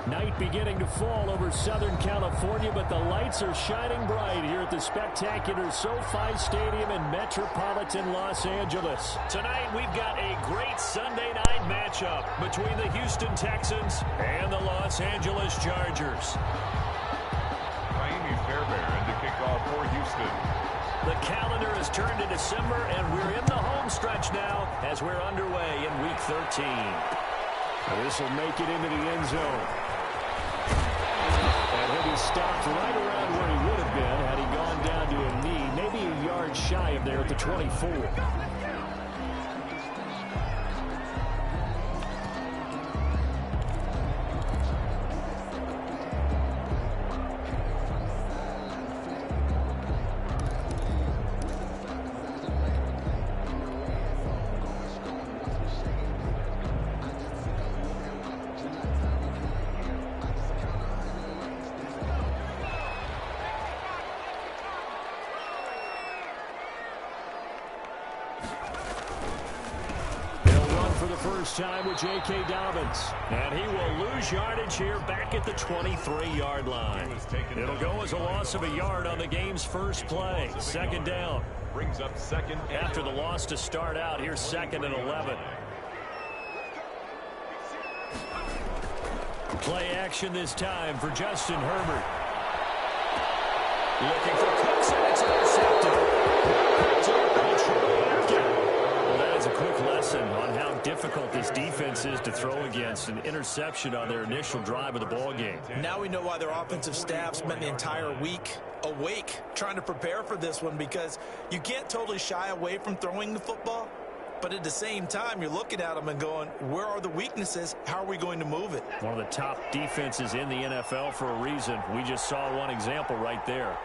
Night beginning to fall over Southern California, but the lights are shining bright here at the spectacular SoFi Stadium in metropolitan Los Angeles. Tonight, we've got a great Sunday night matchup between the Houston Texans and the Los Angeles Chargers. Miami Fairbairn to kick off for Houston. The calendar has turned to December, and we're in the home stretch now as we're underway in Week 13. This will make it into the end zone. And he'll be stopped right around where he would have been had he gone down to a knee, maybe a yard shy of there at the 24. First time with J.K. Dobbins. And he will lose yardage here back at the 23-yard line. It'll go as a loss of a yard on the game's first play. Second down. Brings up second. After the loss to start out, here's 2nd and 11. Play action this time for Justin Herbert. Looking for Cooks, and it's intercepted. Well, that is a quick lesson on how difficult this defense is to throw against. An interception on their initial drive of the ball game. Now we know why their offensive staff spent the entire week awake trying to prepare for this one, because you can't totally shy away from throwing the football, but at the same time you're looking at them and going, where are the weaknesses? How are we going to move it? One of the top defenses in the NFL for a reason. We just saw one example right there.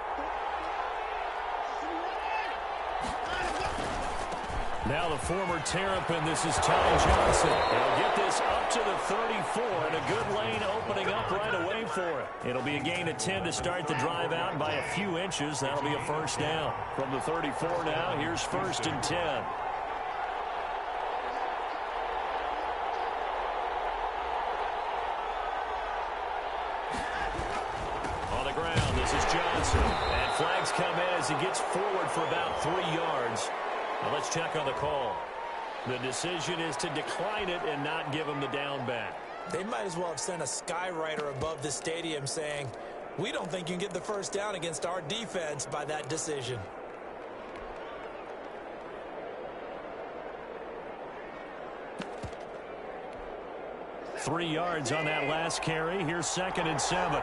Now the former Terrapin, this is Ty Johnson. He'll get this up to the 34, and a good lane opening up right away for it. It'll be a gain of 10 to start the drive out by a few inches. That'll be a first down. From the 34 now, here's 1st and 10. On the ground, this is Johnson. And flags come in as he gets forward for about 3 yards. Now let's check on the call. The decision is to decline it and not give him the down back. They might as well have sent a skywriter above the stadium saying, we don't think you can get the first down against our defense by that decision. Three yards on that last carry. Here's 2nd and 7.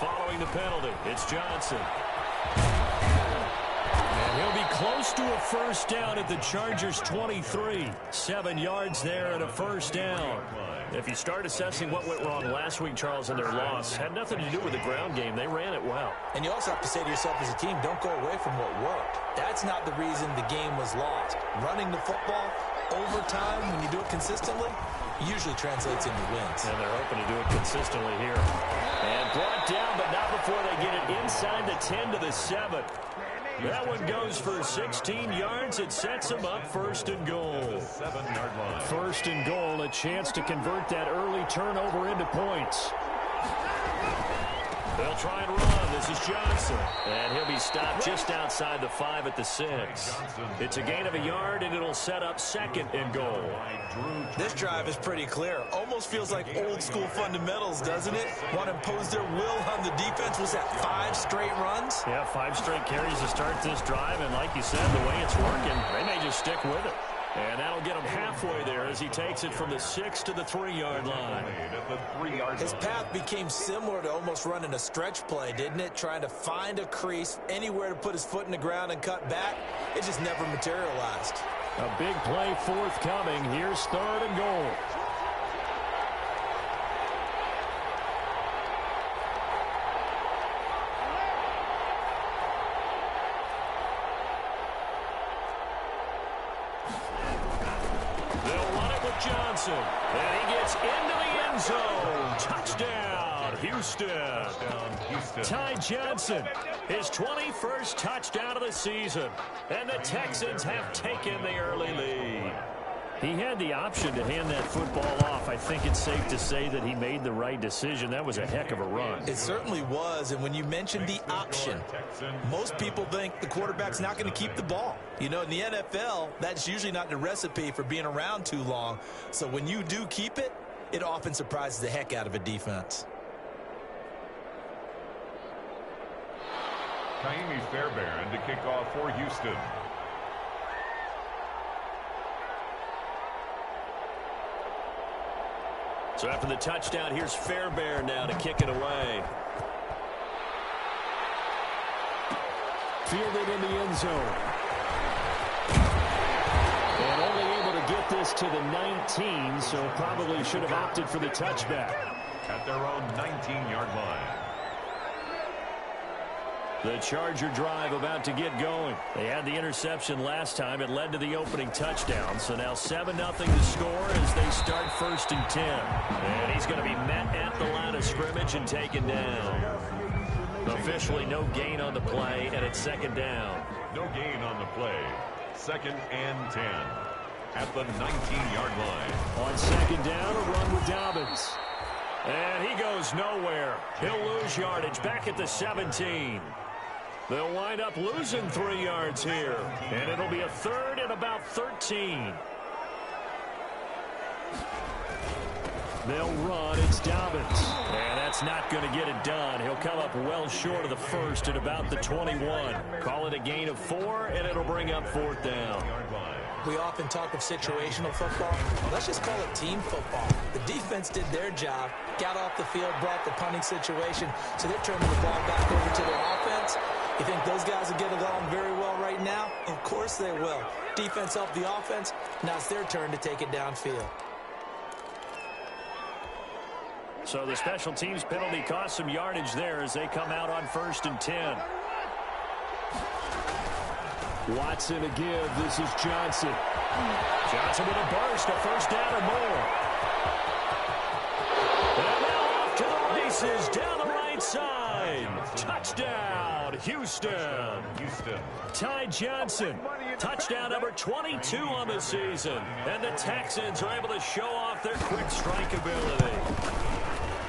Following the penalty, it's Johnson. He'll be close to a first down at the Chargers' 23. 7 yards there and a first down. If you start assessing what went wrong last week, Charles, in their loss, had nothing to do with the ground game. They ran it well. And you also have to say to yourself as a team, don't go away from what worked. That's not the reason the game was lost. Running the football over time, when you do it consistently, usually translates into wins. And they're hoping to do it consistently here. And brought down, but not before they get it inside the 10 to the 7. That one goes for 16 yards. It sets them up 1st and goal. 7-yard line. 1st and goal, a chance to convert that early turnover into points. They'll try and run. This is Johnson. And he'll be stopped just outside the 5 at the 6. It's a gain of a yard, and it'll set up 2nd and goal. This drive is pretty clear. Almost feels like old school fundamentals, doesn't it? Want to impose their will on the defense. Was that 5 straight runs? Yeah, 5 straight carries to start this drive. And like you said, the way it's working, they may just stick with it. And that'll get him halfway there as he takes it from the 6 to the 3-yard line. His path became similar to almost running a stretch play, didn't it? Trying to find a crease, anywhere to put his foot in the ground and cut back. It just never materialized. A big play forthcoming. Here's 3rd and goal. Johnson, and he gets into the end zone. Touchdown, Houston. Ty Johnson, his 21st touchdown of the season, and the Texans have taken the early lead. He had the option to hand that football off. I think it's safe to say that he made the right decision. That was a heck of a run. It certainly was, and when you mentioned the option, most people think the quarterback's not going to keep the ball. You know, in the NFL, that's usually not the recipe for being around too long. So when you do keep it, it often surprises the heck out of a defense. Kaimi Fairbairn to kick off for Houston. So after the touchdown, here's Fairbairn now to kick it away. Fielded in the end zone. And only able to get this to the 19, so probably should have opted for the touchback. At their own 19-yard line. The Charger drive about to get going. They had the interception last time. It led to the opening touchdown. So now 7-0 to score as they start 1st and 10. And he's going to be met at the line of scrimmage and taken down. Officially no gain on the play, and it's 2nd down. No gain on the play. 2nd and 10. At the 19-yard line. On 2nd down, a run with Dobbins. And he goes nowhere. He'll lose yardage back at the 17. They'll wind up losing 3 yards here. And it'll be a 3rd and about 13. They'll run. It's Dobbins. And that's not going to get it done. He'll come up well short of the 1st at about the 21. Call it a gain of 4, and it'll bring up 4th down. We often talk of situational football. Let's just call it team football. The defense did their job, got off the field, brought the punting situation, so they're turning the ball back over to their offense. You think those guys will get along very well right now? Of course they will. Defense helped the offense. Now it's their turn to take it downfield. So the special teams penalty cost some yardage there as they come out on 1st and 10. Watson to give. This is Johnson. Johnson with a burst, a 1st down or more. And now off to the races down the right side. Touchdown, Houston. Ty Johnson. Touchdown number 22 on the season. And the Texans are able to show off their quick strike ability.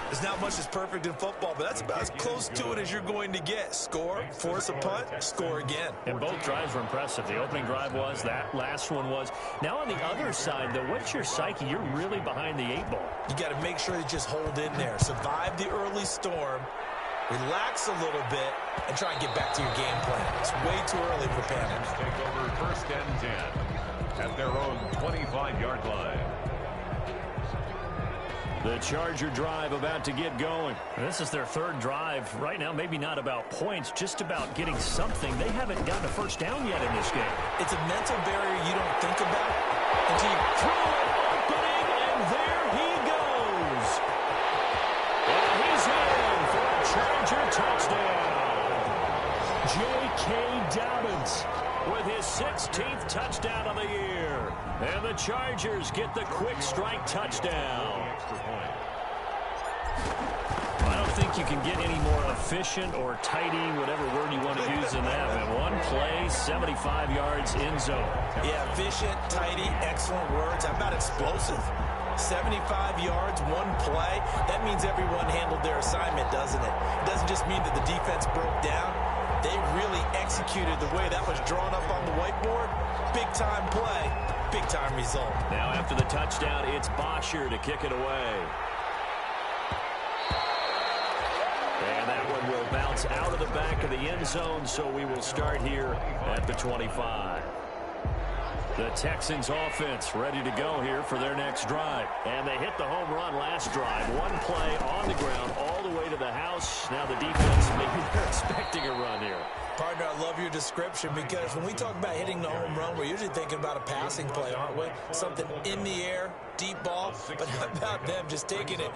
There's not much that's perfect in football, but that's about as close to it as you're going to get. Score, force a punt, score again. And both drives were impressive. The opening drive was, that last one was. Now on the other side, though, what's your psyche? You're really behind the 8 ball. You got to make sure you just hold in there. Survive the early storm, relax a little bit, and try and get back to your game plan. It's way too early for panic. Take over 1st and 10 at their own 25-yard line. The Charger drive about to get going. This is their 3rd drive. Right now, maybe not about points, just about getting something. They haven't gotten a 1st down yet in this game. It's a mental barrier you don't think about until you throw an opening, and there he goes. And he's in for a Charger touchdown. J.K. Dobbins with his 16th touchdown of the year. And the Chargers get the quick strike touchdown. I don't think you can get any more efficient or tidy, whatever word you want to use in that. And one play, 75 yards in zone. Yeah, efficient, tidy, excellent words. How about explosive? 75 yards, one play. That means everyone handled their assignment, doesn't it? It doesn't just mean that the defense broke down. They really executed the way that was drawn up on the whiteboard. Big-time play, big-time result. Now after the touchdown, it's Bosher to kick it away. And that one will bounce out of the back of the end zone, so we will start here at the 25. The Texans offense ready to go here for their next drive. And they hit the home run last drive. One play on the ground all the way to the house. Now the defense, maybe they're expecting a run here. Partner, I love your description because when we talk about hitting the home run, we're usually thinking about a passing play, aren't we? Something in the air, deep ball, but how about them just taking it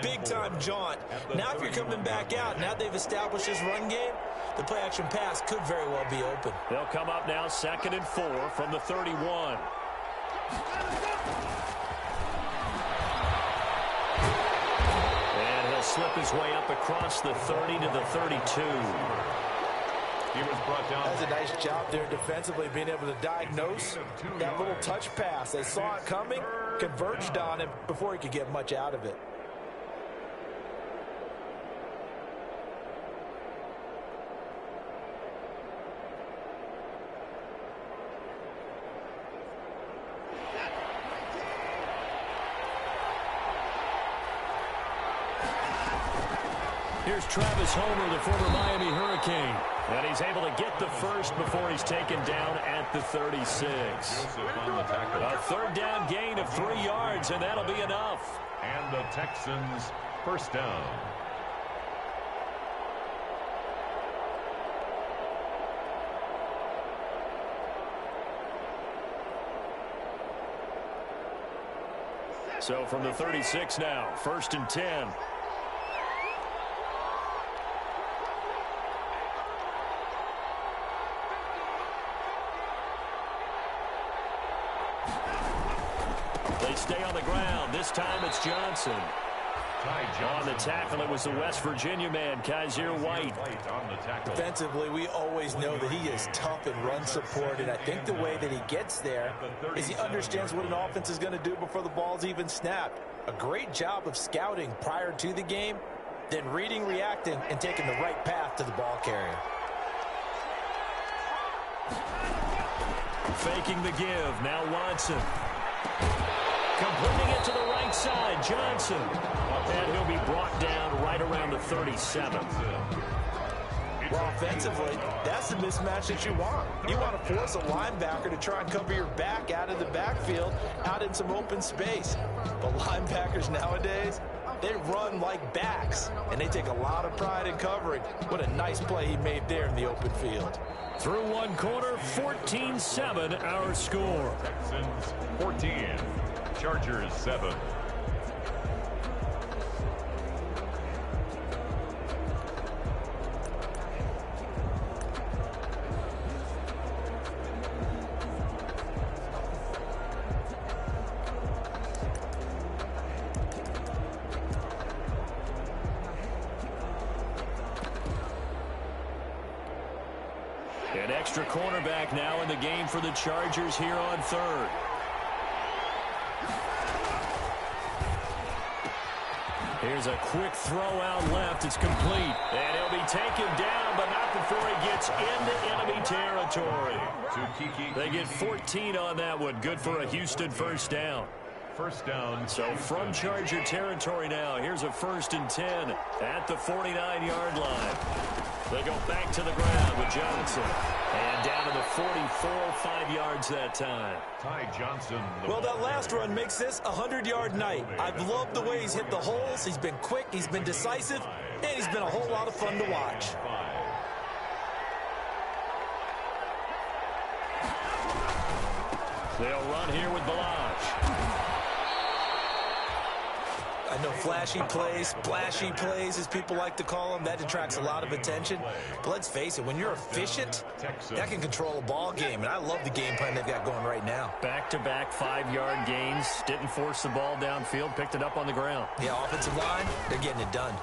big-time jaunt. Now if you're coming back out, now they've established this run game, the play-action pass could very well be open. They'll come up now 2nd and 4 from the 31. And he'll slip his way up across the 30 to the 32. He was brought down. That's a nice job there defensively, being able to diagnose that little touch pass. They saw it coming, converged on him before he could get much out of it. Here's Travis Homer, the former Miami Hurricane. And he's able to get the first before he's taken down at the 36. A third down gain of 3 yards, and that'll be enough. And the Texans first down. So from the 36 now, 1st and 10. They stay on the ground. This time it's Johnson. On the tackle, it was the West Virginia man, Kaiser White. Defensively, we always know that he is tough in run support, and I think the way that he gets there is he understands what an offense is going to do before the ball's even snapped. A great job of scouting prior to the game, then reading, reacting, and taking the right path to the ball carrier. Faking the give. Now Watson. Completing it to the right side, Johnson. And he'll be brought down right around the 37. Well, offensively, that's the mismatch that you want. You want to force a linebacker to try and cover your back out of the backfield, out in some open space. But linebackers nowadays, they run like backs, and they take a lot of pride in covering. What a nice play he made there in the open field. Through one quarter, 14-7 our score. Texans 14, Chargers 7. An extra cornerback now in the game for the Chargers here on 3rd. Here's a quick throw out left. It's complete. And he'll be taken down, but not before he gets into enemy territory. They get 14 on that one. Good for a Houston first down. First down. So from Charger territory now, here's a 1st and 10 at the 49-yard line. They go back to the ground with Johnson. And down to the 44, 5 yards that time. Ty Johnson. Well, that last run makes this a 100-yard night. I've loved the way he's hit the holes. He's been quick, he's been decisive, and he's been a whole lot of fun to watch. They'll run here with Balazs. I know flashy plays, splashy plays, as people like to call them, that attracts a lot of attention. But let's face it, when you're efficient, that can control a ball game. And I love the game plan they've got going right now. Back-to-back 5-yard gains. Didn't force the ball downfield. Picked it up on the ground. Yeah, offensive line, they're getting it done.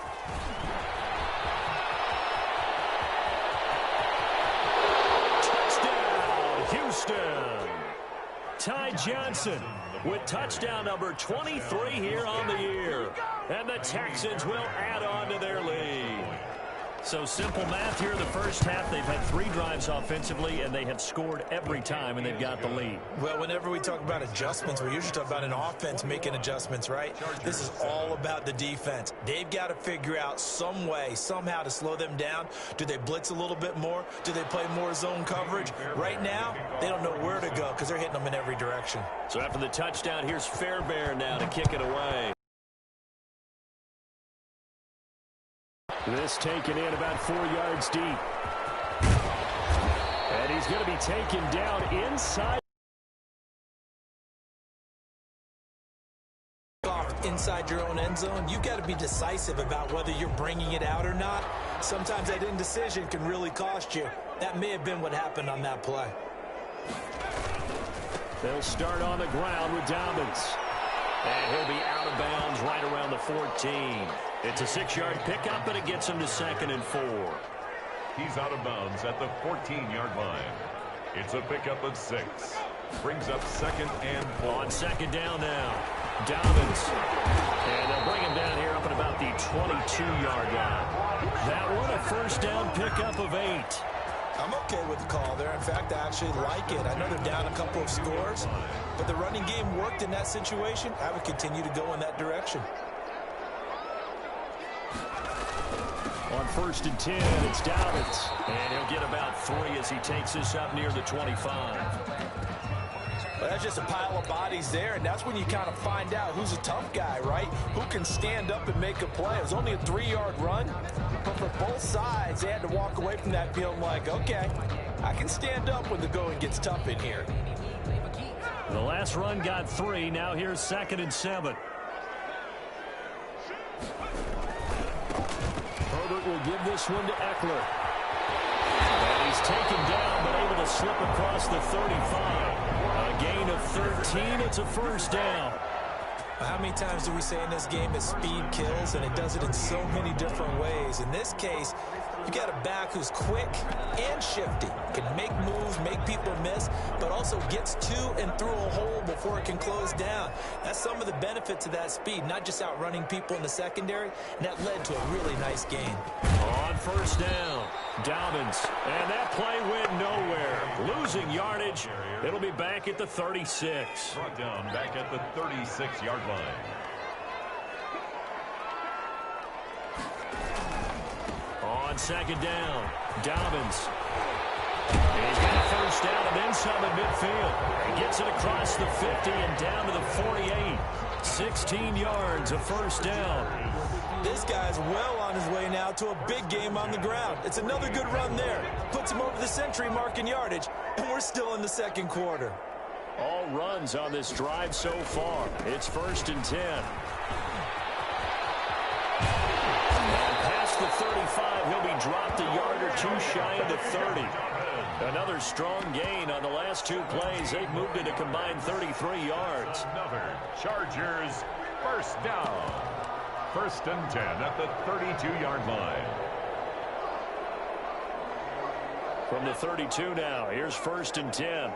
Touchdown, Houston. Ty Johnson with touchdown number 23 here on the year. And the Texans will add on to their lead. So simple math here in the first half. They've had 3 drives offensively, and they have scored every time, and they've got the lead. Well, whenever we talk about adjustments, we usually talk about an offense making adjustments, right? This is all about the defense. They've got to figure out some way, somehow to slow them down. Do they blitz a little bit more? Do they play more zone coverage? Right now, they don't know where to go because they're hitting them in every direction. So after the touchdown, here's Fairbairn now to kick it away. This taken in about 4 yards deep. And he's going to be taken down inside. Inside your own end zone, you've got to be decisive about whether you're bringing it out or not. Sometimes that indecision can really cost you. That may have been what happened on that play. They'll start on the ground with Dobbins. And he'll be out of bounds right around the 14. It's a 6-yard pickup, and it gets him to 2nd and 4. He's out of bounds at the 14-yard line. It's a pickup of 6. Brings up 2nd and 4. On 2nd down now. Dobbins. And they'll bring him down here up at about the 22-yard line. That one a first down pickup of 8. I'm okay with the call there. In fact, I actually like it. I know they're down a couple of scores, but the running game worked in that situation. I would continue to go in that direction. On 1st and 10, it's Dobbins. And he'll get about 3 as he takes this up near the 25. Well, that's just a pile of bodies there, and that's when you kind of find out who's a tough guy, right? Who can stand up and make a play. It was only a 3-yard run, but for both sides, they had to walk away from that feeling like, okay, I can stand up when the going gets tough in here. The last run got 3. Now here's 2nd and 7. Herbert will give this one to Eckler. And he's taken down, but able to slip across the 35. A gain of 13. It's a first down. How many times do we say in this game that speed kills, and it does it in so many different ways? In this case, you got a back who's quick and shifty, can make moves, make people miss, but also gets to and through a hole before it can close down. That's some of the benefits of that speed, not just outrunning people in the secondary, and that led to a really nice gain. On 1st down, Dobbins, and that play went nowhere. Losing yardage. It'll be back at the 36. Brought down back at the 36-yard line. On 2nd down, Dobbins. He's got a first down and then some at midfield. He gets it across the 50 and down to the 48. 16 yards, a first down. This guy's well on his way now to a big game on the ground. It's another good run there. Puts him over the century mark in yardage, and we're still in the 2nd quarter. All runs on this drive so far. It's 1st and 10. And past the 35, he'll be dropped a yard or 2 shy of the 30. Another strong gain on the last 2 plays. They've moved it a combined 33 yards. Another Chargers first down. 1st and 10 at the 32-yard line. From the 32 now, here's 1st and 10.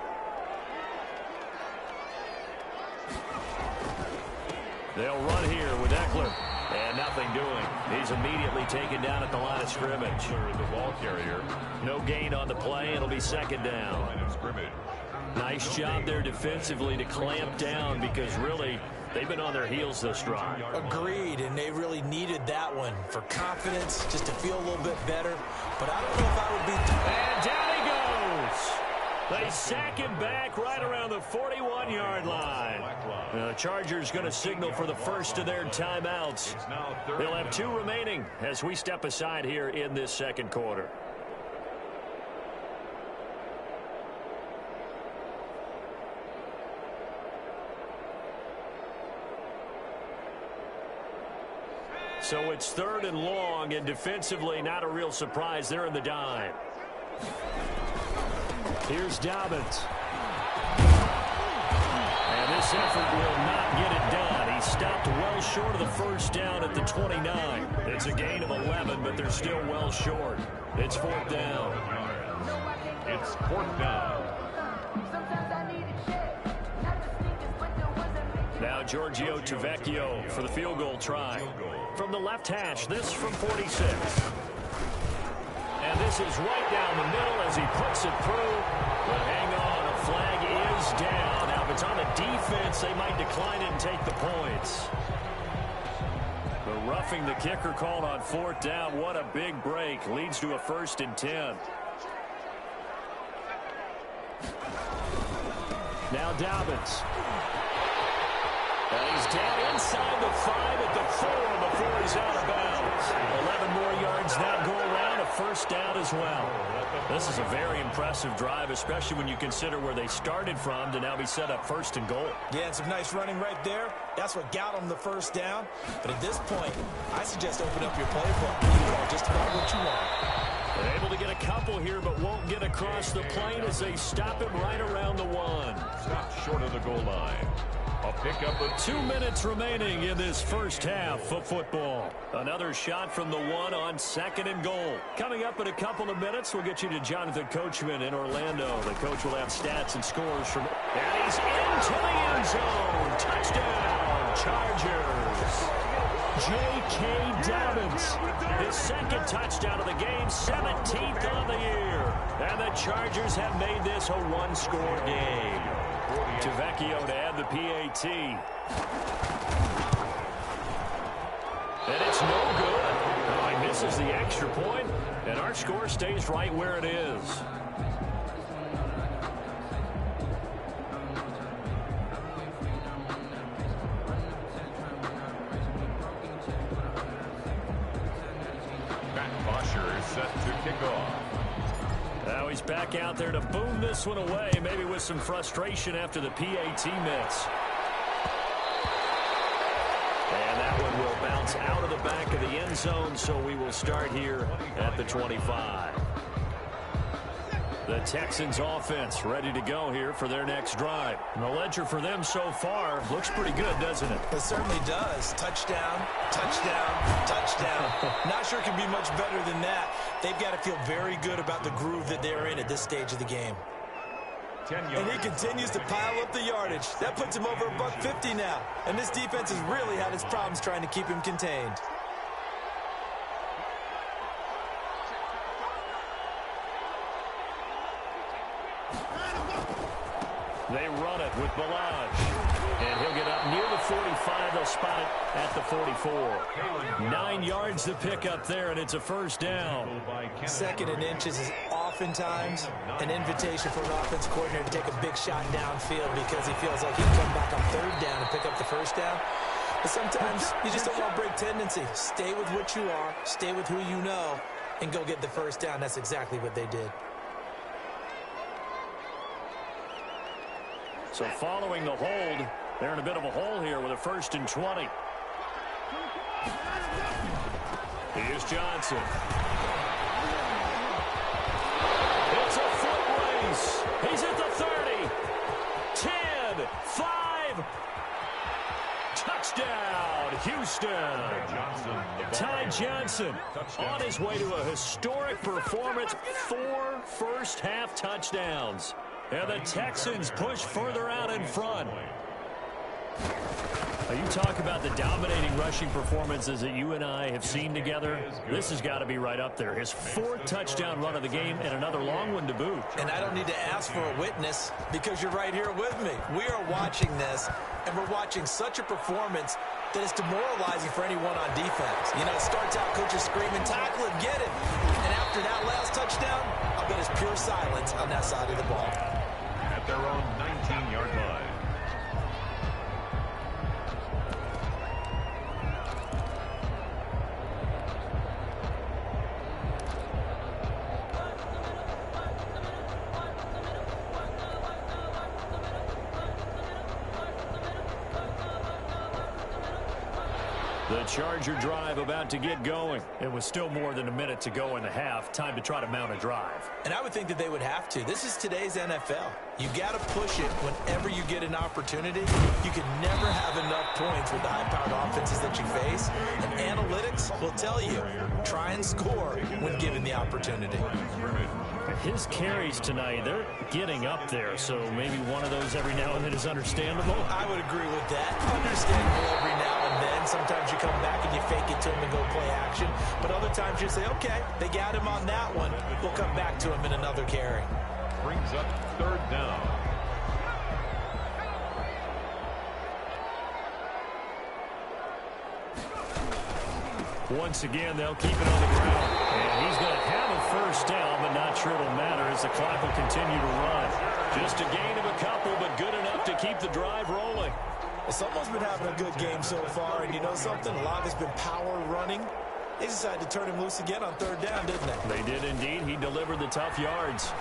They'll run here with Eckler. And nothing doing. He's immediately taken down at the line of scrimmage. The ball carrier. No gain on the play. It'll be 2nd down. Line of scrimmage. Nice job there defensively to clamp down because really they've been on their heels this drive. Agreed, and they really needed that one for confidence, just to feel a little bit better. But I don't know if I would be... And down he goes. They sack him back right around the 41-yard line. The Chargers going to signal for the first of their timeouts. They'll have 2 remaining as we step aside here in this 2nd quarter. So it's 3rd and long, and defensively not a real surprise. They're in the dime. Here's Dobbins. And this effort will not get it done. He stopped well short of the first down at the 29. It's a gain of 11, but they're still well short. It's 4th down. It's 4th down. Now Giorgio Tavecchio for the field goal try. From the left hash, this from 46. And this is right down the middle as he puts it through. But hang on, a flag is down. Now, if it's on the defense, they might decline it and take the points. The roughing the kicker called on 4th down. What a big break. Leads to a 1st and 10. Now Dobbins. And he's down inside the 5 at the 4 before he's out of bounds. 11 more yards now go around, a first down as well. This is a very impressive drive, especially when you consider where they started from to now be set up 1st and goal. Yeah, and some nice running right there. That's what got them the first down. But at this point, I suggest open up your playbook. You call just about what you want. They're able to get a couple here, but won't get across the plane as they stop him right around the 1. Stopped short of the goal line. A A pickup of 2 minutes remaining in this first half of football. Another shot from the one on 2nd and goal. Coming up in a couple of minutes, we'll get you to Jonathan Coachman in Orlando. The coach will have stats and scores from... And he's into the end zone. Touchdown, Chargers. J.K. Dobbins, his 2nd touchdown of the game, 17th of the year. And the Chargers have made this a one-score game. Tavecchio to add the PAT. And it's no good. Oh, he misses the extra point, and our score stays right where it is. Set to kick off. Now he's back out there to boom this one away, maybe with some frustration after the PAT miss. And that one will bounce out of the back of the end zone, so we will start here at the 25. The Texans offense ready to go here for their next drive. And the ledger for them so far looks pretty good, doesn't it? It certainly does. Touchdown, touchdown, touchdown. Not sure it can be much better than that. They've got to feel very good about the groove that they're in at this stage of the game. And he continues to pile up the yardage. That puts him over $150 now. And this defense has really had its problems trying to keep him contained. They run it with Balaj. And he'll get up near the 45. They'll spot it at the 44. 9 yards to pick up there, and it's a first down. 2nd and inches is oftentimes an invitation for an offense coordinator to take a big shot downfield because he feels like he can come back on 3rd down and pick up the first down. But sometimes you just don't want to break tendency. Stay with what you are, stay with who you know, and go get the first down. That's exactly what they did. So following the hold, they're in a bit of a hole here with a 1st and 20. Here's Johnson. It's a foot race. He's at the 30. 10, 5. Touchdown, Houston. Ty Johnson on his way to a historic performance. 4 first-half touchdowns. And the Texans push further out in front. Now you talk about the dominating rushing performances that you and I have seen together. This has got to be right up there. His 4th touchdown run of the game and another long one to boot. And I don't need to ask for a witness because you're right here with me. We are watching this, and we're watching such a performance that is demoralizing for anyone on defense. You know, it starts out coaches screaming, tackle him, get him. And after that last touchdown, I'll bet it's pure silence on that side of the ball. At their own 19-yard line. The Charger drive about to get going. It was still more than a minute to go in the half. Time to try to mount a drive. And I would think that they would have to. This is today's NFL. You got to push it whenever you get an opportunity. You can never have enough points with the high-powered offenses that you face. And analytics will tell you, try and score when given the opportunity. His carries tonight, they're getting up there, so maybe one of those every now and then is understandable. I would agree with that. Understandable every now and then. Sometimes you come back and you fake it to him and go play action. But other times you say, okay, they got him on that one. We'll come back to him in another carry. Brings up 3rd down. Once again, they'll keep it on the ground. And he's going to have a first down, but not sure it'll matter as the clock will continue to run. Just a gain of a couple, but good enough to keep the drive rolling. Well, someone's been having a good game so far, and you know something? A lot of it's been power running. They decided to turn him loose again on 3rd down, didn't they? They did indeed. He delivered the tough yards.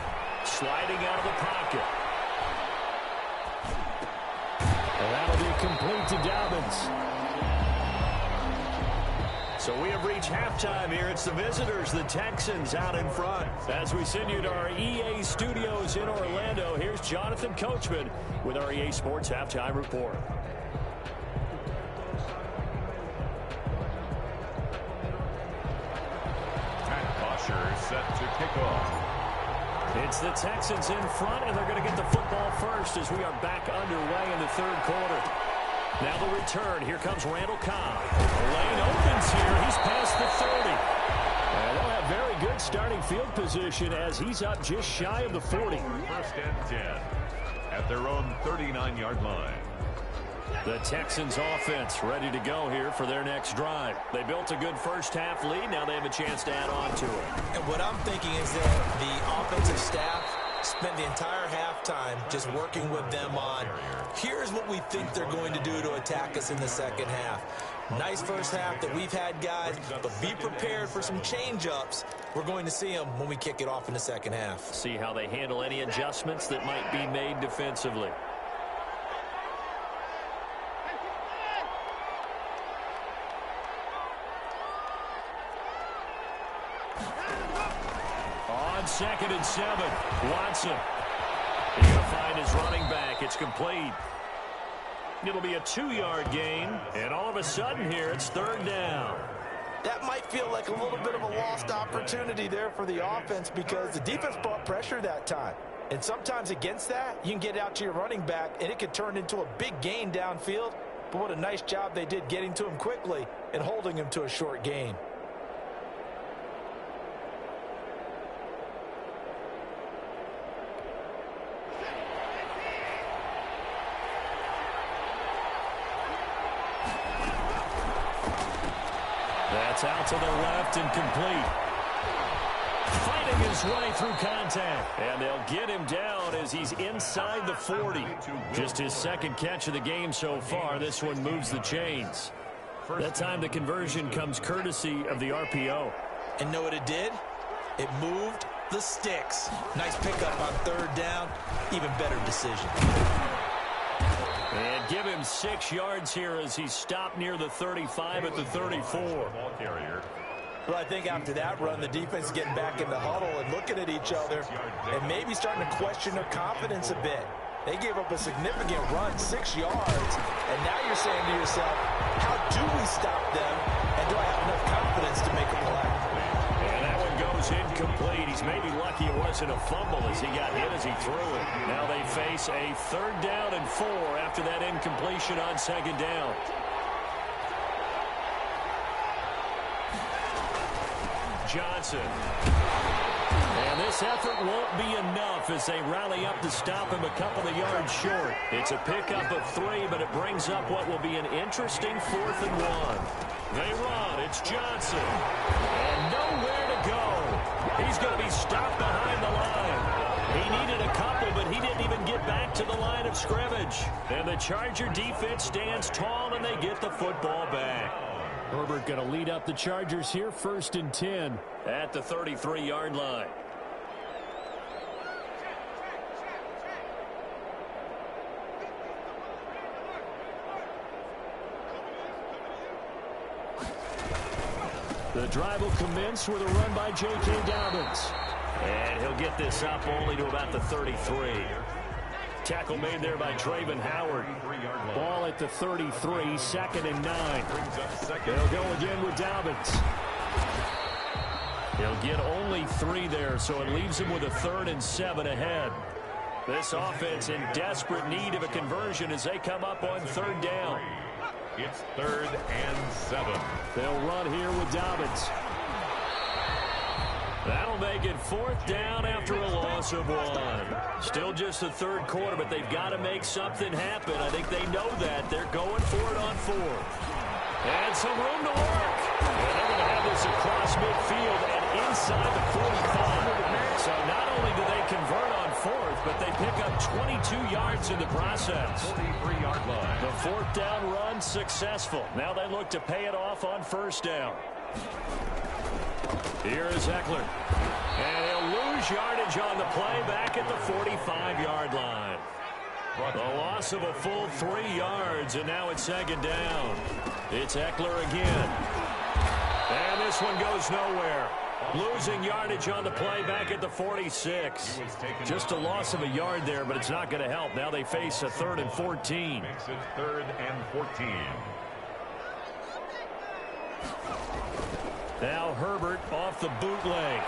Sliding out of the pocket. And that'll be complete to Dobbins. So we have reached halftime here. It's the visitors, the Texans, out in front. As we send you to our EA studios in Orlando, here's Jonathan Coachman with our EA Sports Halftime Report. set to kick off. It's the Texans in front, and they're going to get the football first as we are back underway in the third quarter. Now the return. Here comes Randall Cobb. Lane opens here. He's past the 30. And they'll have very good starting field position as he's up just shy of the 40. First and 10 at their own 39-yard line. The Texans offense ready to go here for their next drive. They built a good first half lead. Now they have a chance to add on to it. And what I'm thinking is that the offensive staff spent the entire halftime just working with them on, here's what we think they're going to do to attack us in the second half. Nice first half that we've had, guys, but be prepared for some change-ups. We're going to see them when we kick it off in the second half. See how they handle any adjustments that might be made defensively. On 2nd and 7, Watson. He's going to find his running back. It's complete. It'll be a 2-yard gain, and all of a sudden here it's 3rd down. That might feel like a little bit of a lost opportunity there for the offense because the defense brought pressure that time. And sometimes against that, you can get out to your running back, and it could turn into a big gain downfield. But what a nice job they did getting to him quickly and holding him to a short gain. That's out to the left and complete. Fighting his way through contact. And they'll get him down as he's inside the 40. Just his second catch of the game so far. This one moves the chains. That time the conversion comes courtesy of the RPO. And know what it did? It moved the sticks. Nice pickup on 3rd down. Even better decision. And give him 6 yards here as he's stopped near the 35 at the 34. Ball carrier. Well, I think after that run, the defense is getting back in the huddle and looking at each other and maybe starting to question their confidence a bit. They gave up a significant run, 6 yards, and now you're saying to yourself, how do we stop them, and do I have enough confidence to make a play? And that one goes incomplete. He's maybe lucky it wasn't a fumble as he got hit as he threw it. Now they face a 3rd down and 4 after that incompletion on 2nd down. Johnson. And this effort won't be enough as they rally up to stop him a couple of yards short. It's a pickup of 3, but it brings up what will be an interesting 4th and 1. They run. It's Johnson. And nowhere to go. He's going to be stopped behind the line. He needed a couple, but he didn't even get back to the line of scrimmage. And the Charger defense stands tall, and they get the football back. Herbert going to lead up the Chargers here, 1st and 10 at the 33-yard line. The drive will commence with a run by J.K. Dobbins. And he'll get this up only to about the 33. Tackle made there by Traven Howard. Ball at the 33, 2nd and 9. They'll go again with Dobbins. He'll get only 3 there, so it leaves him with a 3rd and 7 ahead. This offense in desperate need of a conversion as they come up on 3rd down. It's 3rd and 7. They'll run here with Dobbins. That'll make it 4th down after a loss of 1. Still just the 3rd quarter, but they've got to make something happen. I think they know that. They're going for it on 4th. And some room to work. And they're going to have this across midfield and inside the 45. So not only do they convert on 4th, but they pick up 22 yards in the process. 43-yard line. The 4th down run successful. Now they look to pay it off on 1st down. Here is Eckler. And he'll lose yardage on the play back at the 45-yard line. The loss of a full 3 yards, and now it's 2nd down. It's Eckler again. And this one goes nowhere. Losing yardage on the play back at the 46. Just a loss of a yard there, but it's not going to help. Now they face a 3rd and 14. Makes it 3rd and 14. Now Herbert off the bootleg.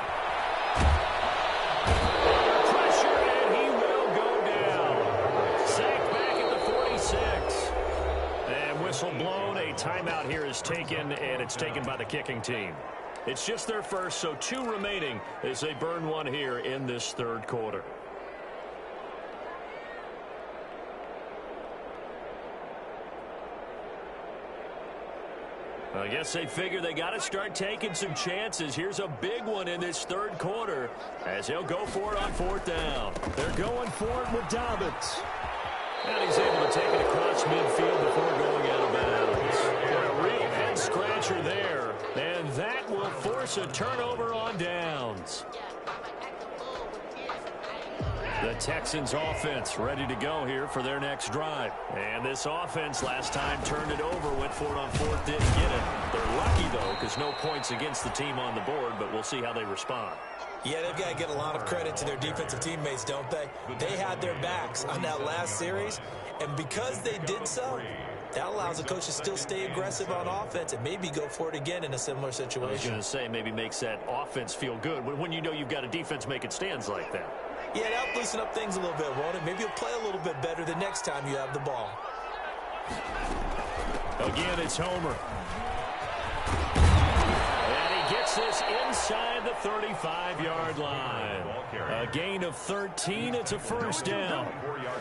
Pressure, and he will go down. Sacked back at the 46. And whistle blown. A timeout here is taken, and it's taken by the kicking team. It's just their first, so 2 remaining as they burn one here in this third quarter. I guess they figure they got to start taking some chances. Here's a big one in this third quarter as he'll go for it on 4th down. They're going for it with Dobbins. And he's able to take it across midfield before going out of bounds. A real head-scratcher there. And that will force a turnover on downs. The Texans offense ready to go here for their next drive. And this offense last time turned it over, went for it on 4th, didn't get it. They're lucky, though, because no points against the team on the board, but we'll see how they respond. Yeah, they've got to get a lot of credit to their defensive teammates, don't they? They had their backs on that last series, and because they did so, that allows the coach to still stay aggressive on offense and maybe go for it again in a similar situation. I was going to say, maybe makes that offense feel good when you know you've got a defense making stands like that. Yeah, that'll loosen up things a little bit, won't it? Maybe you'll play a little bit better the next time you have the ball. Again, it's Homer. And he gets this inside the 35-yard line. A gain of 13. It's a first down.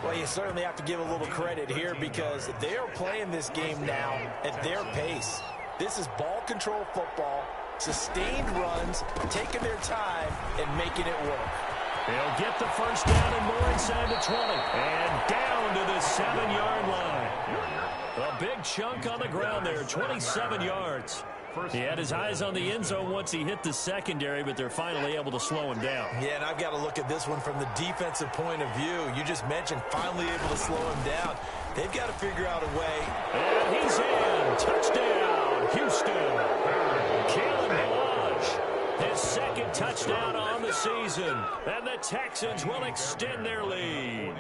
Well, you certainly have to give a little credit here because they are playing this game now at their pace. This is ball control football, sustained runs, taking their time, and making it work. They'll get the first down and more inside the 20. And down to the 7-yard line. A big chunk on the ground there, 27 yards. He had his eyes on the end zone once he hit the secondary, but they're finally able to slow him down. Yeah, and I've got to look at this one from the defensive point of view. You just mentioned finally able to slow him down. They've got to figure out a way. And he's in. Touchdown, Houston. Kalen Balaj, his second touchdown on the season. And the Texans will extend their lead.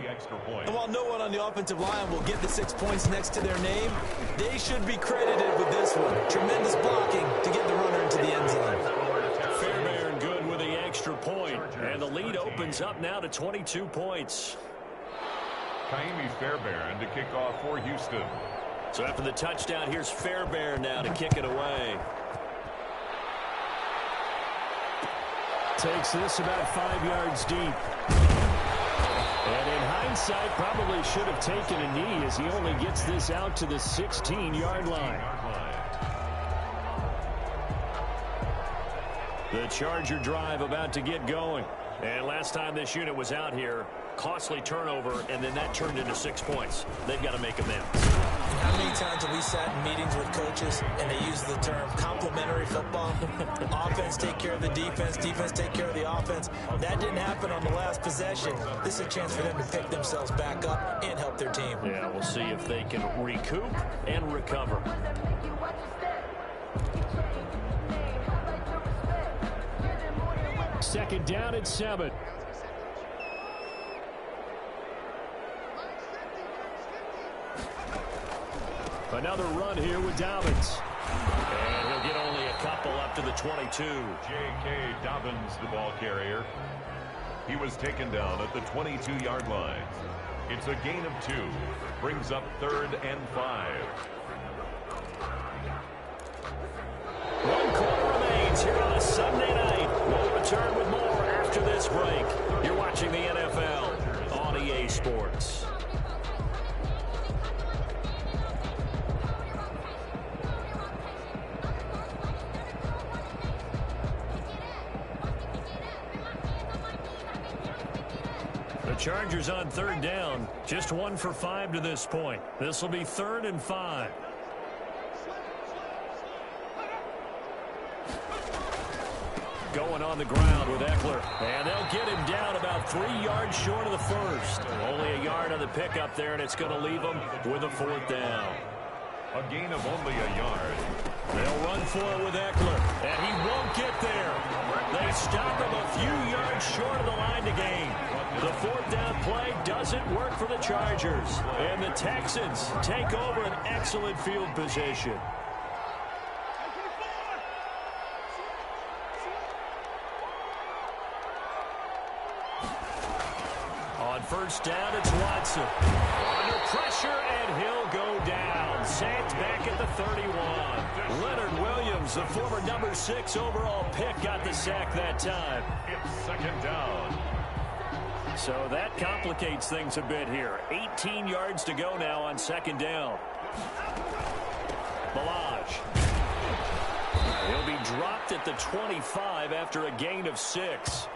And while no one on the offensive line will get the 6 points next to their name, they should be credited with this one. Tremendous blocking to get the runner into the end zone. Fairbairn good with the extra point. And the lead opens up now to 22 points. Kaimi Fairbairn to kick off for Houston. So after the touchdown, here's Fairbairn now to kick it away. Takes this about 5 yards deep. And in hindsight, probably should have taken a knee as he only gets this out to the 16-yard line. The Charger drive about to get going. And last time this unit was out here, costly turnover, and then that turned into 6 points. They've got to make amends. How many times have we sat in meetings with coaches and they use the term complementary football? Offense take care of the defense, defense take care of the offense. That didn't happen on the last possession. This is a chance for them to pick themselves back up and help their team. Yeah, we'll see if they can recoup and recover. Second down at 7. Another run here with Dobbins. And he'll get only a couple up to the 22. J.K. Dobbins, the ball carrier. He was taken down at the 22-yard line. It's a gain of 2. Brings up 3rd and 5. 1 quarter remains here on a Sunday night. We'll return with more after this break. You're watching the NFL on EA Sports. The Chargers on 3rd down. Just 1 for 5 to this point. This will be 3rd and 5. Going on the ground with Eckler. And they'll get him down about 3 yards short of the first. Only a yard on the pickup there, and it's going to leave them with a 4th down. A gain of only a yard. They'll run for it with Eckler, and he won't get there. They stop him a few yards short of the line to gain. The 4th down play doesn't work for the Chargers, and the Texans take over an excellent field position. first down, it's Watson. Under pressure, and he'll go down. Sacked back at the 31. Leonard Williams, the former number 6 overall pick, got the sack that time. It's second down. So that complicates things a bit here. 18 yards to go now on second down. Balaj. He'll be dropped at the 25 after a gain of 6.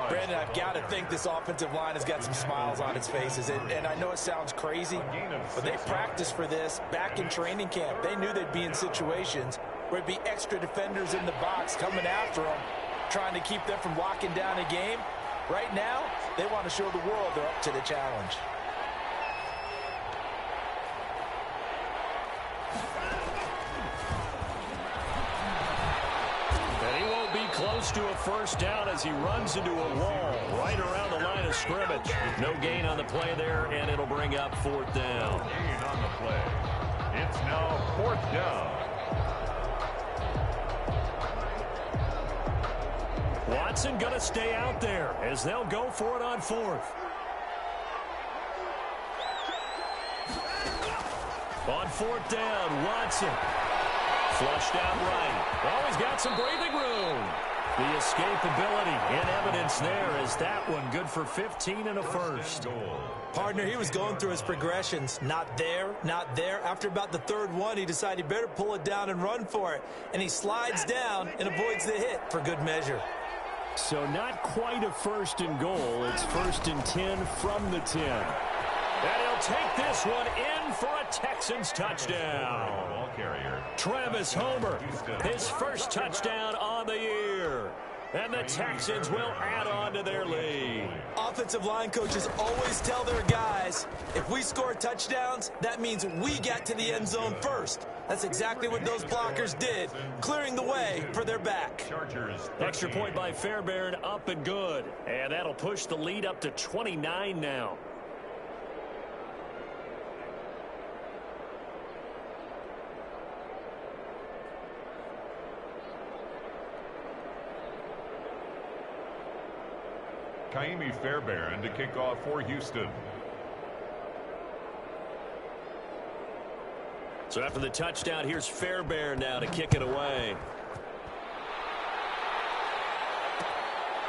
Brandon, I've got to think this offensive line has got some smiles on its faces. And I know it sounds crazy, but they practiced for this back in training camp. They knew they'd be in situations where there'd be extra defenders in the box coming after them, trying to keep them from locking down a game. Right now, they want to show the world they're up to the challenge. Close to a first down as he runs into a wall right around the line of scrimmage. No gain on the play there, and it'll bring up fourth down. No gain on the play. It's now fourth down. Watson going to stay out there as they'll go for it on fourth. On fourth down, Watson. Flushed out right. Oh, he's got some breathing room. The escapability in evidence there is that one good for 15 and a first. Partner, he was going through his progressions. Not there, not there. After about the third one, he decided he better pull it down and run for it. And he slides down and avoids the hit for good measure. So not quite a first and goal. It's first and 10 from the 10. And he'll take this one in for a Texans touchdown. Travis Homer, his first touchdown on the year. And the Texans will add on to their lead. Offensive line coaches always tell their guys, if we score touchdowns, that means we get to the end zone first. That's exactly what those blockers did, clearing the way for their back. Extra point by Fairbairn, up and good. And that'll push the lead up to 29 now. Kaimi Fairbairn to kick off for Houston. So after the touchdown, here's Fairbairn now to kick it away.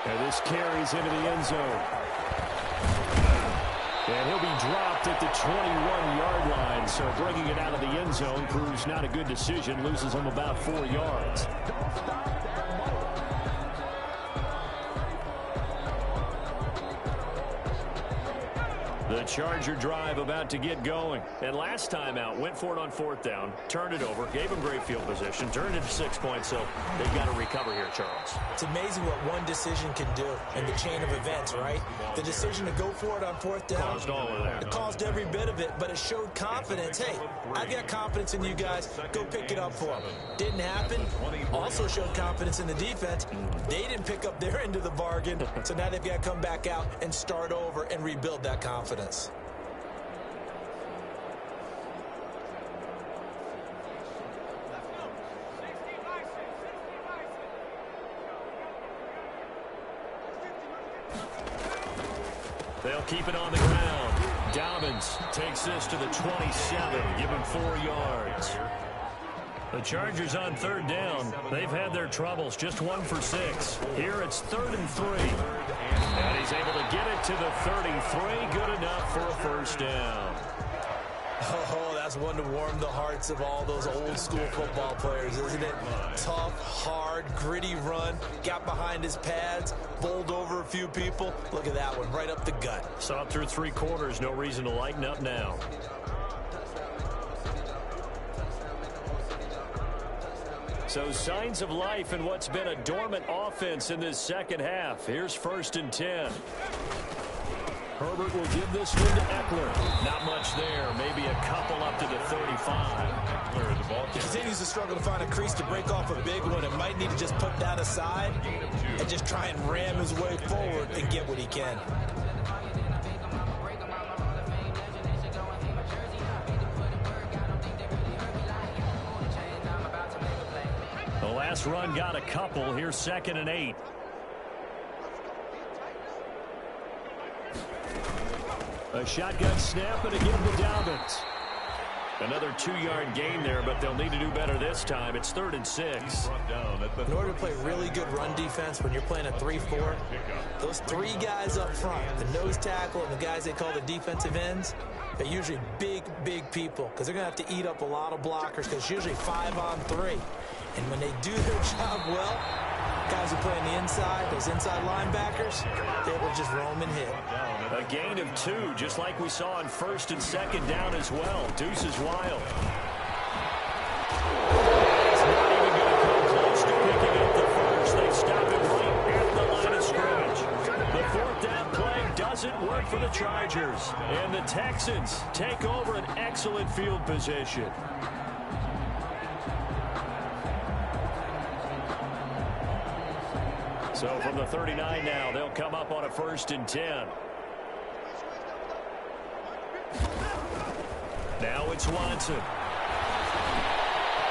And this carries into the end zone. And he'll be dropped at the 21-yard line. So bringing it out of the end zone proves not a good decision. Loses him about 4 yards. The Charger drive about to get going. And last time out, went for it on fourth down, turned it over, gave him great field position, turned it to 6 points, so they've got to recover here, Charles. It's amazing what one decision can do in the chain of events, right? The decision to go for it on fourth down. Caused all of that. It caused every bit of it, but it showed confidence. Hey, I've got confidence in you guys. Go pick it up for them. Didn't happen. Also showed confidence in the defense. They didn't pick up their end of the bargain, so now they've got to come back out and start over and rebuild that confidence. They'll keep it on the ground. Dobbins takes this to the 27, give him 4 yards. The Chargers on third down. They've had their troubles, just 1 for 6. Here it's 3rd and 3. And he's able to get it to the 33. Good enough for a first down. Oh, that's one to warm the hearts of all those old school football players, isn't it? Tough, hard, gritty run. Got behind his pads, bowled over a few people. Look at that one, right up the gut. Saw it through 3 quarters. No reason to lighten up now. So signs of life in what's been a dormant offense in this second half. Here's 1st and 10. Herbert will give this one to Eckler. Not much there. Maybe a couple up to the 35. He continues to struggle to find a crease to break off a big one and might need to just put that aside and just try and ram his way forward and get what he can. The last run got a couple. Here's 2nd and 8. A shotgun snap and a give to Dobbins. Another 2-yard gain there, but they'll need to do better this time. It's 3rd and 6. In order to play really good run defense when you're playing a 3-4, those 3 guys up front, the nose tackle and the guys they call the defensive ends, they're usually big, big people because they're going to have to eat up a lot of blockers because it's usually 5 on 3. And when they do their job well, guys who play on the inside, those inside linebackers, they will just roam and hit. A gain of 2, just like we saw on 1st and 2nd down as well. Deuce is wild. It's not even going to come close to picking up the first. They stop him right at the line of scrimmage. The 4th down play doesn't work for the Chargers. And the Texans take over an excellent field position. So from the 39 now, they'll come up on a 1st and 10. Now it's Watson.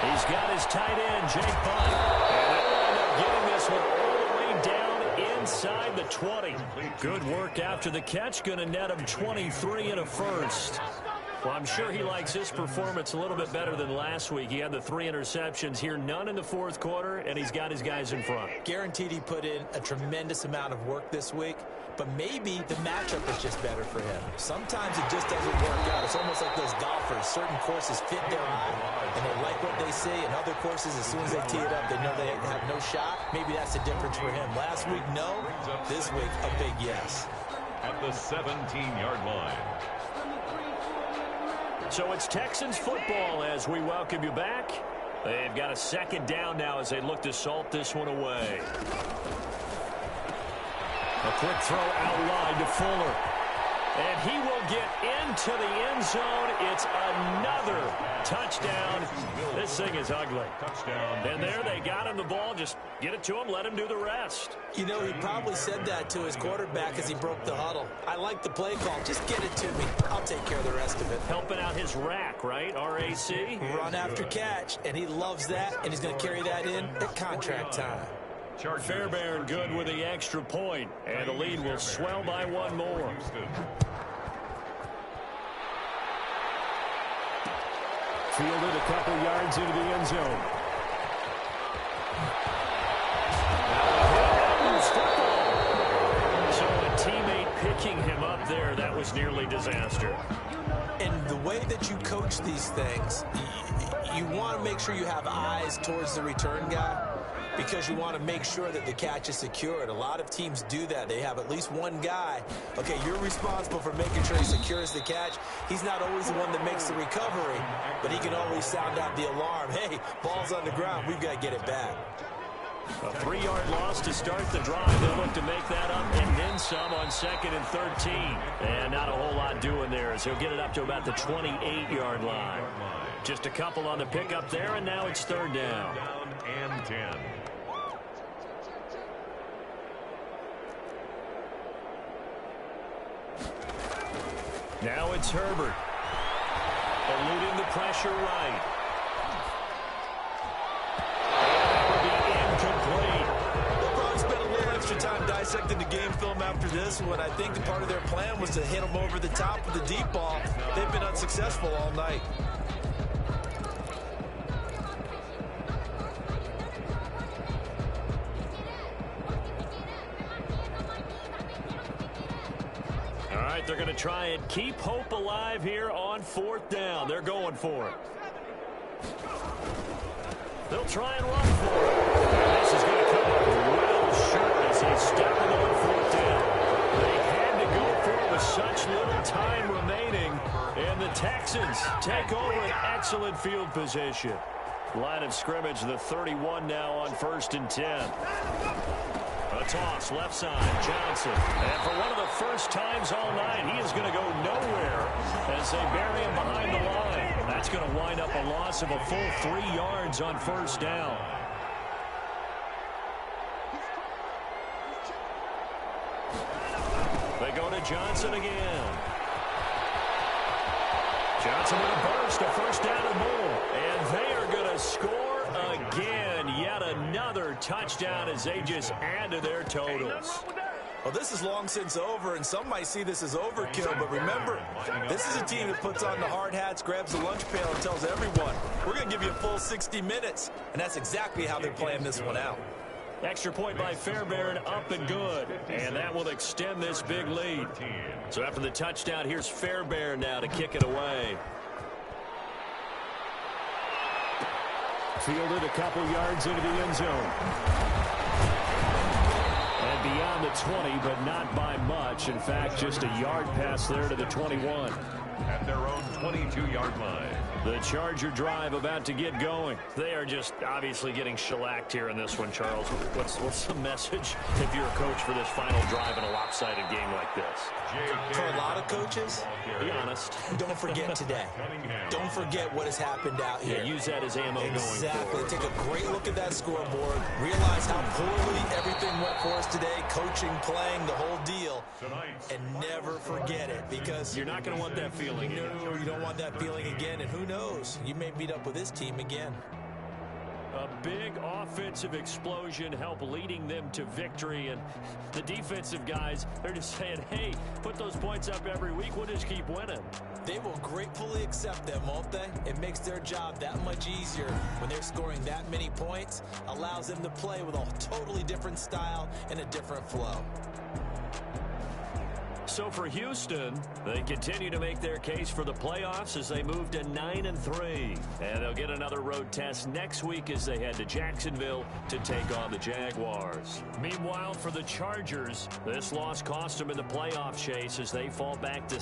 He's got his tight end, Jake Butt. And they'll end up getting this one all the way down inside the 20. Good work after the catch. Going to net him 23 and a first. Well, I'm sure he likes his performance a little bit better than last week. He had the 3 interceptions here, none in the 4th quarter, and he's got his guys in front. Guaranteed he put in a tremendous amount of work this week, but maybe the matchup is just better for him. Sometimes it just doesn't work out. It's almost like those golfers. Certain courses fit their eye, and they like what they see, and other courses, as soon as they tee it up, they know they have no shot. Maybe that's the difference for him. Last week, no. This week, a big yes. At the 17-yard line. So it's Texans football as we welcome you back. They've got a 2nd down now as they look to salt this one away. A quick throw out wide to Fuller. And he will get into the end zone. It's another touchdown. This thing is ugly. And there they got him the ball. Just get it to him. Let him do the rest. You know, he probably said that to his quarterback as he broke the huddle. I like the play call. Just get it to me. I'll take care of the rest of it. Helping out his rack, right? R-A-C? Run after catch. And he loves that. And he's going to carry that in at contract time. Fairbairn good with the extra point, and the lead will swell by 1 more. Fielded a couple yards into the end zone. So a teammate picking him up there, that was nearly disaster. And the way that you coach these things, you want to make sure you have eyes towards the return guy, because you want to make sure that the catch is secured. A lot of teams do that. They have at least one guy. Okay, you're responsible for making sure he secures the catch. He's not always the one that makes the recovery, but he can always sound out the alarm. Hey, ball's on the ground. We've got to get it back. A 3-yard loss to start the drive. They'll look to make that up and then some on 2nd and 13. And not a whole lot doing there as he'll get it up to about the 28-yard line. Just a couple on the pickup there, and now it's 3rd down. Down and 10. Now it's Herbert. Eluding the pressure right. They'll probably spend a little extra time dissecting the game film after this one. I think the part of their plan was to hit them over the top with the deep ball. They've been unsuccessful all night. They're going to try and keep hope alive here on 4th down. They're going for it. They'll try and run for it. And this is going to come up well short as he's stepping on 4th down. They had to go for it with such little time remaining. And the Texans take over an excellent field position. Line of scrimmage, the 31 now on 1st and 10. A toss, left side, Johnson. And for one of the first times all night, he is going to go nowhere as they bury him behind the line. That's going to wind up a loss of a full 3 yards on 1st down. They go to Johnson again. Johnson with a burst, a 1st down and more. And they are going to score again. Yet another touchdown as they just add to their totals. Well, this is long since over, and some might see this as overkill, but remember, this is a team that puts on the hard hats, grabs the lunch pail, and tells everyone, we're going to give you a full 60 minutes, and that's exactly how they're playing this one out. Extra point by Fairbairn, up and good, and that will extend this big lead. So after the touchdown, here's Fairbairn now to kick it away. Fielded a couple yards into the end zone. And beyond the 20, but not by much. In fact, just a yard pass there to the 21. At their own 22-yard line. The Charger drive about to get going. They are just obviously getting shellacked here in this one, Charles. What's the message if you're a coach for this final drive in a lopsided game like this? For a lot of coaches, be honest. Don't forget today. Don't forget what has happened out here. Yeah, use that as ammo going forward. Exactly. Take a great look at that scoreboard. Realize how poorly everything went for us today. Coaching, playing, the whole deal. And never forget it, because you're not going to want that feeling. No, you don't want that feeling again. And who knows? You may meet up with this team again. A big offensive explosion helped leading them to victory, and the defensive guys, they're just saying, hey, put those points up every week, we'll just keep winning. They will gratefully accept them, won't they? It makes their job that much easier when they're scoring that many points, allows them to play with a totally different style and a different flow. So for Houston, they continue to make their case for the playoffs as they move to 9-3. And they'll get another road test next week as they head to Jacksonville to take on the Jaguars. Meanwhile, for the Chargers, this loss cost them in the playoff chase as they fall back to